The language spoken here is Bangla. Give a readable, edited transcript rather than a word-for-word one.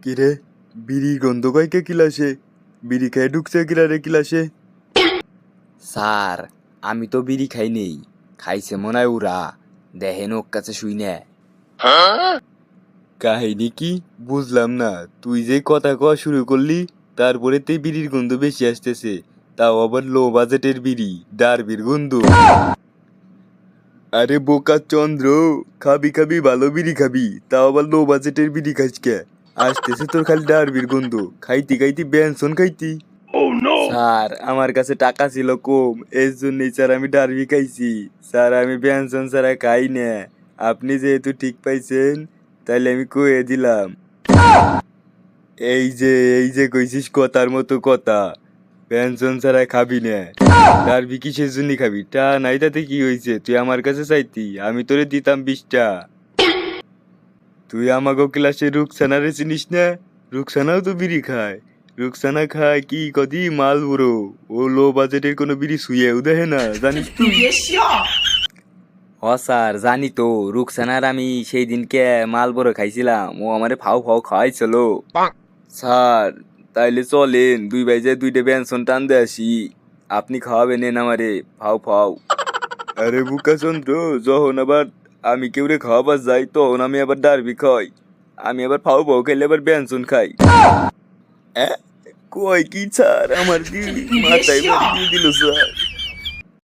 কিরে, বিড়ির গন্ধ কয়কে কিলাসে? বিড়ি খেয়ে ঢুকছে কিলারে কিলাসে? স্যার, আমি তো বিড়ি খাই নেই, খাইছে মনে হয় ওরা। দেখেন ওর কাছে শুই না। কাহিনী কি বুঝলাম না। তুই যে কথা কওয়া শুরু করলি তারপরে তে বিড়ির গন্ধ বেশি আসতেছে, তাও আবার লো বাজেটের বিড়ি, ডারবির গন্ধ। আরে বোকা চন্দ্র, খাবি খাবি ভালো বিড়ি খাবি, তাও আবার লো বাজেটের বিড়ি খাইস কে? আসতেছে তোর খালি ডারবির গন্ধ, খাইতি খাইতি বেনসন খাইতি। স্যার, আমার কাছে টাকা ছিল কম, এর জন্যই স্যার আমি ডারবি খাইছি। স্যার, আমি বেনসন ছাড়া খাই না। আপনি যেহেতু ঠিক পাইছেন তাইলে আমি কয়ে দিলাম। এই যে কইছিস কথার মতো কথা, পেনশন ছাড়া খাবি না। ডারবি কিসের জন্য খাবি? টা নাই তাতে কি হয়েছে? তুই আমার কাছে চাইতি, আমি তোরে দিতাম 20টা। তুই আমাগো ক্লাসে রুকসানারে চিনিস না? রুকসানাও তো বিড়ি খায়। রুকসানা খায় কি কদি মাল বুড়ো। ও লো বাজেটের কোনো বিড়ি শুয়েও দেখে না, জানিস তুই? হ স্যার, জানি তো। রুকসানার আমি সেই দিনকে মালবড়ো খাইছিলাম, ও আমারে ফাউ ফাউ খাওয়াইছিল। স্যার, তাইলে চলেন দুই ভাই যে দুইটা বেনসন টান দে আসি। আপনি খাওয়াবেন এন আমারে ফাউ ফাউ। আরে বুকা চন্দ্র, যখন আবার আমি কেউরে খাওয়াবার যাই তখন আমি আবার ডারবি খাই। আমি আবার ফাউ ফাউ খাইলে আবার বেনসন খাই। কয় কি স্যার, আমার মাথায় বাড়ি দিয়ে দিল স্যার।